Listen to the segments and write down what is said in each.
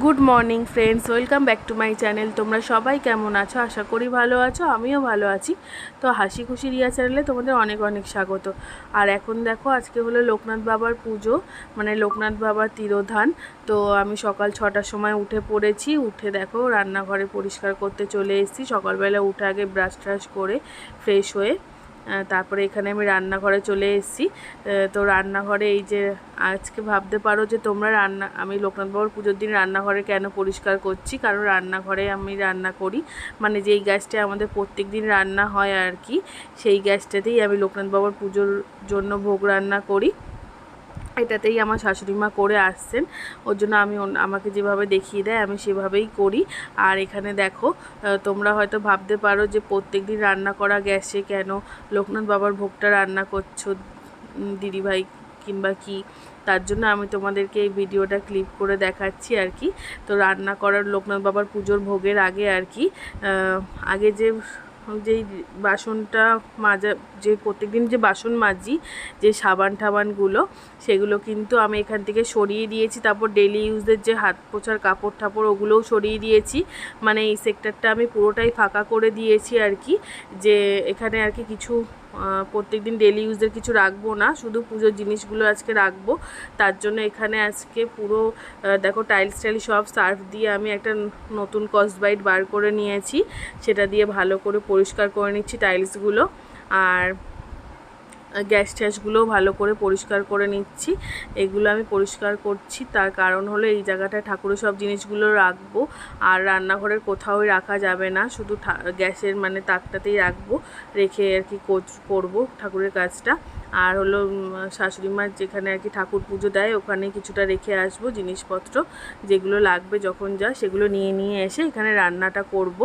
Good morning friends, welcome back to my channel. তোমরা সবাই কেমন আছো? আশা করি ভালো আছো, আমিও ভালো আছি। তো হাসি খুশি রিয়া চ্যানেলে তোমাদের অনেক অনেক স্বাগত। আর এখন দেখো, আজকে হলো লোকনাথ বাবার পুজো, মানে লোকনাথ বাবার তিরোধান। তো আমি সকাল 6টার সময় উঠে পড়েছি। উঠে দেখো রান্নাঘরে পরিষ্কার করতে চলে এসেছি। সকালবেলা উঠে আগে ব্রাশ ট্রাশ করে ফ্রেশ হয়ে তারপরে এখানে আমি রান্নাঘরে চলে এসেছি। তো রান্নাঘরে এই যে, আজকে ভাবতে পারো যে তোমরা আমি লোকনাথ বাবার পুজোর দিন রান্নাঘরে কেন পরিষ্কার করছি, কারণ রান্নাঘরে আমি রান্না করি, মানে যেই গ্যাসটায় আমাদের প্রত্যেক দিন রান্না হয় আর কি, সেই গ্যাসটাতেই আমি লোকনাথ বাবার পুজোর জন্য ভোগ রান্না করি। এটাতেই আমার শাশুড়ি মা করে আসছেন, ওর জন্য আমাকে যেভাবে দেখিয়ে দেয় আমি সেভাবেই করি। আর এখানে দেখো, তোমরা হয়তো ভাবতে পারো যে প্রত্যেক দিন রান্না করা গ্যাসে কেন লোকনাথ বাবার ভোগটা রান্না করছো দিদিভাই কিংবা কি, তার জন্য আমি তোমাদেরকে এই ভিডিওটা ক্লিপ করে দেখাচ্ছি আর কি। তো রান্না করার লোকনাথ বাবার পুজোর ভোগের আগে আর কি, আগে যেই বাসনটা মাজা, যে প্রত্যেকদিন যে বাসন মাজি, যে সাবান টাবানগুলো, সেগুলো কিন্তু আমি এখান থেকে সরিয়ে দিয়েছি। তারপর ডেলি ইউজের যে হাত পোছার কাপড় টাপড়, ওগুলোও সরিয়ে দিয়েছি। মানে এই সেক্টরটা আমি পুরোটাই ফাঁকা করে দিয়েছি আর কি, যে এখানে আর কি কিছু প্রত্যেকদিন ডেলি ইউজের কিছু রাখবো না, শুধু পুজোর জিনিসগুলো আজকে রাখবো। তার জন্য এখানে আজকে পুরো দেখো টাইলস সব সার্ফ দিয়ে আমি একটা নতুন স্কচব্রাইট বার করে নিয়েছি, সেটা দিয়ে ভালো করে পরিষ্কার করে নিচ্ছি টাইলসগুলো। আর গ্যাস ট্যাসগুলোও ভালো করে পরিষ্কার করে নিচ্ছি। এগুলো আমি পরিষ্কার করছি, তার কারণ হলো এই জায়গাটায় ঠাকুরের সব জিনিসগুলো রাখবো, আর রান্নাঘরের কোথাওই রাখা যাবে না, শুধু গ্যাসের মানে তাকটাতেই রাখবো, রেখে আর কি করবো ঠাকুরের কাজটা। আর হলো শাশুড়ি মার যেখানে আর কি ঠাকুর পুজো দেয়, ওখানে কিছুটা রেখে আসবো জিনিসপত্র, যেগুলো লাগবে যখন যা সেগুলো নিয়ে এসে এখানে রান্নাটা করব।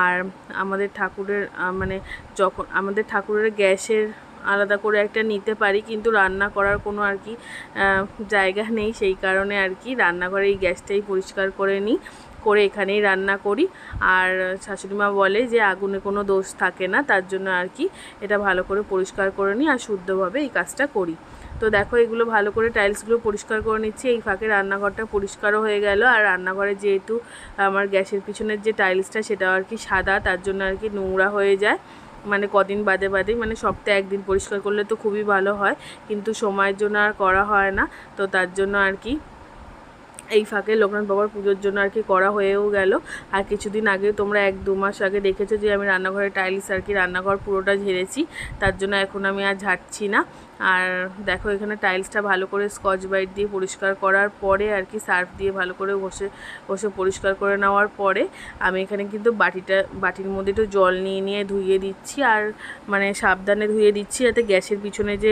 আর আমাদের ঠাকুরের মানে যখন আমাদের ঠাকুরের গ্যাসের আলাদা করে একটা নিতে পারি, কিন্তু রান্না করার কোনো আর কি জায়গা নেই, সেই কারণে আর কি রান্নাঘরে এই গ্যাসটাই পরিষ্কার করে নিই, করে এখানেই রান্না করি। আর শাশুড়িমা বলে যে আগুনে কোনো দোষ থাকে না, তার জন্য আর কি এটা ভালো করে পরিষ্কার করে নিই আর শুদ্ধভাবে এই কাজটা করি। তো দেখো, এগুলো ভালো করে টাইলসগুলো পরিষ্কার করে নিচ্ছি, এই ফাঁকে রান্নাঘরটা পরিষ্কারও হয়ে গেল। আর রান্নাঘরে যেহেতু আমার গ্যাসের পিছনের যে টাইলসটা সেটা আর কি সাদা, তার জন্য আর কি নোংরা হয়ে যায়, মানে কদিন বাদে বাদেই, মানে সপ্তাহে একদিন পরিষ্কার করলে তো খুবই ভালো হয়, কিন্তু সময়ের জন্য আর করা হয় না। তো তার জন্য আর কি এই ফাঁকে লোকনাথ বাবার পুজোর জন্য আর কি করা হয়েও গেল। আর কিছুদিন আগে তোমরা 1-2 মাস আগে দেখেছো যে আমি রান্নাঘরের টাইলস আর কি রান্নাঘর পুরোটা ঝেড়েছি, তার জন্য এখন আমি আর ঝাড়ছি না। আর দেখো, এখানে টাইলসটা ভালো করে স্কচব্রাইট দিয়ে পরিষ্কার করার পরে আর কি সার্ফ দিয়ে ভালো করে ঘষে পরিষ্কার করে নেওয়ার পরে আমি এখানে কিন্তু বাটির মধ্যে একটু জল নিয়ে ধুইয়ে দিচ্ছি। আর মানে সাবধানে ধুয়ে দিচ্ছি, যাতে গ্যাসের পিছনে যে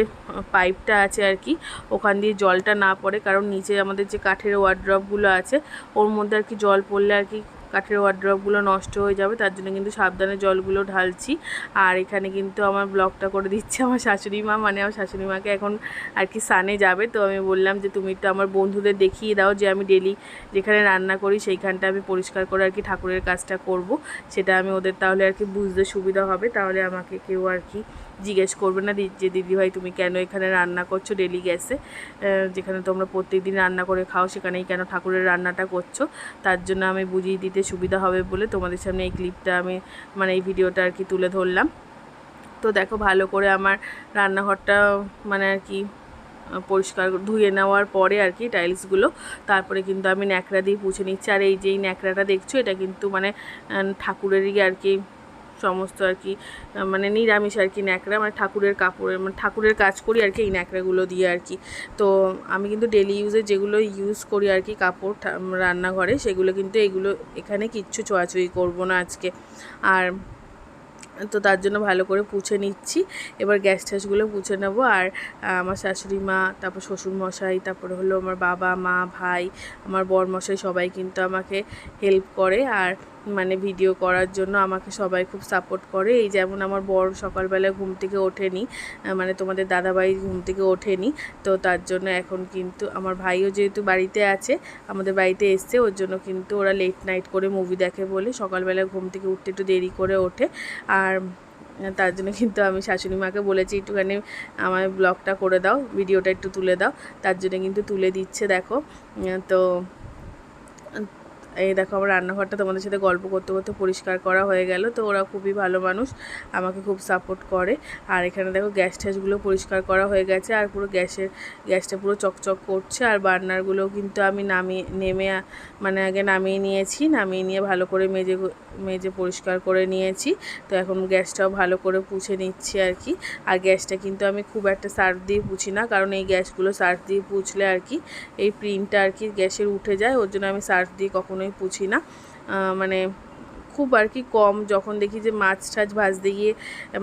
পাইপটা আছে আর কি, ওখান দিয়ে জলটা না পড়ে, কারণ নিচে আমাদের যে কাঠের ওয়ার্ড্রপগুলো আছে, ওর মধ্যে আর কি জল পড়লে আর কি কাঠের ওয়ার্ড্রপগুলো নষ্ট হয়ে যাবে, তার জন্য কিন্তু সাবধানে জলগুলো ঢালছি। আর এখানে কিন্তু আমার ব্লগটা করে দিচ্ছে আমার শাশুড়ি মা, মানে আমার শাশুড়ি মাকে এখন আর কি সানে যাবে। তো আমি বললাম যে তুমি একটু আমার বন্ধুদের দেখিয়ে দাও যে আমি ডেলি যেখানে রান্না করি সেইখানটা আমি পরিষ্কার করে আর কি ঠাকুরের কাজটা করব, সেটা আমি ওদের তাহলে আর কি বুঝতে সুবিধা হবে, তাহলে আমাকে কেউ আর কি জিজ্ঞেস করবে না যে দিদিভাই তুমি কেন এখানে রান্না করছো ডেলি গ্যাসে, যেখানে তোমরা প্রত্যেক দিন রান্না করে খাও সেখানেই কেন ঠাকুরের রান্নাটা করছো। তার জন্য আমি বুঝিয়ে দিতে সুবিধা হবে বলে তোমাদের সামনে এই ক্লিপটা আমি, মানে এই ভিডিওটা আর কি তুলে ধরলাম। তো দেখো, ভালো করে আমার রান্নাঘরটা মানে আর কি পরিষ্কার ধুয়ে নেওয়ার পরে আর কি টাইলসগুলো, তারপরে কিন্তু আমি ন্যাকড়া দিয়ে পুছে নিচ্ছি। আর এই যেই ন্যাকড়াটা দেখছো, এটা কিন্তু মানে ঠাকুরেরই আর কি সমস্ত আর কি, মানে নিরামিষ আর কি ন্যাকড়া, মানে ঠাকুরের কাপড়ের, মানে ঠাকুরের কাজ করি আর কি এই ন্যাকড়াগুলো দিয়ে আর কি। তো আমি কিন্তু ডেলি ইউজে যেগুলো ইউজ করি আর কি কাপড় রান্নাঘরে, সেগুলো কিন্তু এগুলো এখানে কিচ্ছু ছোঁয়াছুঁয়ি করবো না আজকে। আর তো তার জন্য ভালো করে পুছে নিচ্ছি, এবার গ্যাস ট্যাসগুলো পুছে নেবো। আর আমার শাশুড়ি মা, তারপর শ্বশুরমশাই, তারপরে হলো আমার বাবা মা ভাই, আমার বরমশাই, সবাই কিন্তু আমাকে হেল্প করে। আর মানে ভিডিও করার জন্য আমাকে সবাই খুব সাপোর্ট করে। এই যেমন আমার বর সকালবেলায় ঘুম থেকে ওঠেনি, মানে তোমাদের দাদাভাই ঘুম থেকে ওঠেনি, তো তার জন্য এখন কিন্তু আমার ভাইও যেহেতু বাড়িতে আছে, আমাদের বাড়িতে এসছে, ওর জন্য কিন্তু ওরা লেট নাইট করে মুভি দেখে বলে সকালবেলা ঘুম থেকে উঠতে একটু দেরি করে ওঠে। আর তার জন্য কিন্তু আমি শাশুড়ি মাকে বলেছি একটুখানি আমার ব্লগটা করে দাও, ভিডিওটা একটু তুলে দাও, তার জন্য কিন্তু তুলে দিচ্ছে দেখো। তো এই দেখো আমার রান্নাঘরটা তোমাদের সাথে গল্প করতে করতে পরিষ্কার করা হয়ে গেল। তো ওরা খুবই ভালো মানুষ, আমাকে খুব সাপোর্ট করে। আর এখানে দেখো গ্যাস ট্যাসগুলো পরিষ্কার করা হয়ে গেছে, আর পুরো গ্যাসটা পুরো চকচক করছে। আর বার্নারগুলোও কিন্তু আমি আগে নামিয়ে নিয়ে ভালো করে মেজে পরিষ্কার করে নিয়েছি। তো এখন গ্যাসটাও ভালো করে পুছে নিচ্ছি আর কি। আর গ্যাসটা কিন্তু আমি খুব একটা সার্ফ দিয়ে পুছি না, কারণ এই গ্যাসগুলো সার্ফ দিয়ে পুছলে আর কি এই প্রিন্টটা আর কি গ্যাসের উঠে যায়, ওর জন্য আমি সার্ফ দিয়ে কখনোই পুছি না। মানে খুব আর কি কম, যখন দেখি যে মাছ টাছ ভাজতে গিয়ে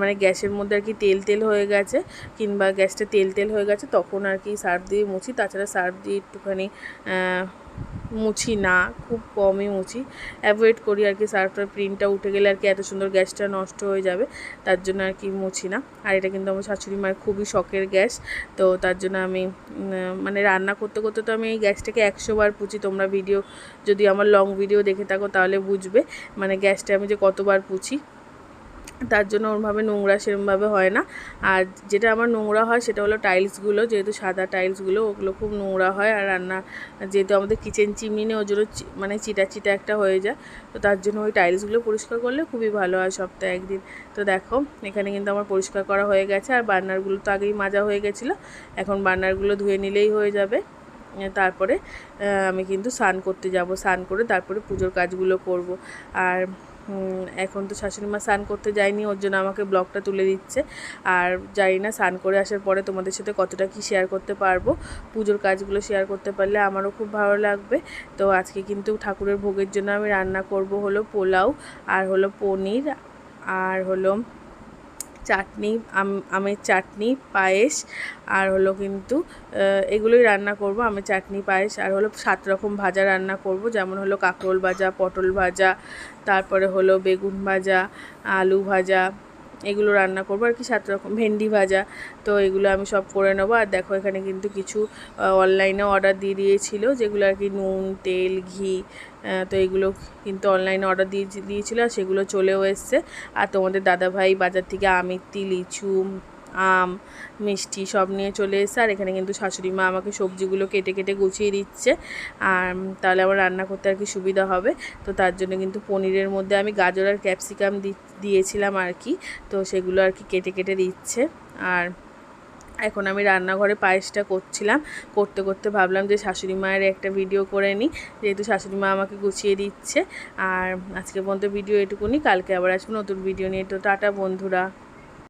মানে গ্যাসের মধ্যে আর কি তেল হয়ে গেছে, কিংবা গ্যাসটা তেল হয়ে গেছে, তখন আর কি সার্ফ দিয়ে মুছি। তাছাড়া সার্ফ দিয়ে একটুখানি মুছি না, খুব কমই মুছি, অ্যাভয়েড করি আর কি। সার্ফটার প্রিন্টটা উঠে গেলে আর কি এত সুন্দর গ্যাসটা নষ্ট হয়ে যাবে, তার জন্য আর কি মুছি না। আর এটা কিন্তু আমার শাশুড়ি মায়ের খুবই শখের গ্যাস, তো তার জন্য আমি মানে রান্না করতে করতে তো আমি এই গ্যাসটাকে 100 বার পুছি। তোমরা যদি আমার লং ভিডিও দেখে থাকো তাহলে বুঝবে মানে গ্যাসটা আমি যে কতবার পুছি। তার জন্য ওরভাবে নোংরা সেরমভাবে হয় না। আর যেটা আমার নোংরা হয় সেটা হলো টাইলসগুলো, যেহেতু সাদা টাইলসগুলো ওগুলো খুব নোংরা হয়। আর যেহেতু আমাদের কিচেন চিমনি নেই, ওর জন্য মানে চিটা একটা হয়ে যায়, তো তার জন্য ওই টাইলসগুলো পরিষ্কার করলে খুবই ভালো হয় সপ্তাহে একদিন। তো দেখো এখানে কিন্তু আমার পরিষ্কার করা হয়ে গেছে। আর বার্নারগুলো তো আগেই মাজা হয়ে গেছিলো, এখন বার্নারগুলো ধুয়ে নিলেই হয়ে যাবে। তারপরে আমি কিন্তু স্নান করতে যাব, স্নান করে তারপরে পুজোর কাজগুলো করব। আর এখন তো শাশুড়ি মা স্নান করতে যায়নি, ওর জন্য আমাকে ব্লগটা তুলে দিচ্ছে। আর জানি না স্নান করে আসার পরে তোমাদের সাথে কতটা কি শেয়ার করতে পারবো। পুজোর কাজগুলো শেয়ার করতে পারলে আমারও খুব ভালো লাগবে। তো আজকে কিন্তু ঠাকুরের ভোগের জন্য আমি রান্না করব হলো পোলাও, আর হলো পনির, আর হলো চাটনি, আমের চাটনি, পায়েস, আর হলো কিন্তু এগুলোই রান্না করব। আমের চাটনি, পায়েস, আর হলো 7 রকম ভাজা রান্না করব, যেমন হলো কাঁকরোল ভাজা, পটল ভাজা, তারপরে হলো বেগুন ভাজা, আলু ভাজা, এগুলো রান্না করবো আর কি। 7 রকম ভেন্ডি ভাজা, তো এগুলো আমি সব করে নেবো। আর দেখো এখানে কিন্তু কিছু অনলাইনে অর্ডার দিয়েছিল, যেগুলো আর কি নুন, তেল, ঘি, তো এগুলো কিন্তু অনলাইনে অর্ডার দিয়েছিল, আর সেগুলো চলেও এসছে। আর তোমাদের দাদাভাই বাজার থেকে আমিত্তি, লিচু, আম, মিষ্টি সব নিয়ে চলে এসেছে। আর এখানে কিন্তু শাশুড়ি মা আমাকে সবজিগুলো কেটে গুছিয়ে দিচ্ছে, আর তাহলে আমার রান্না করতে আর কি সুবিধা হবে। তো তার জন্য কিন্তু পনিরের মধ্যে আমি গাজর আর ক্যাপসিকাম দিয়েছিলাম আর কি, তো সেগুলো আর কি কেটে দিচ্ছে। আর এখন আমি রান্নাঘরে পায়েসটা করতে করতে ভাবলাম যে শাশুড়ি মায়ের একটা ভিডিও করে নিই, যেহেতু শাশুড়ি মা আমাকে গুছিয়ে দিচ্ছে। আর আজকে পর্যন্ত ভিডিও এটুকুনি, কালকে আবার আসবো নতুন ভিডিও নিয়ে। তো টাটা বন্ধুরা।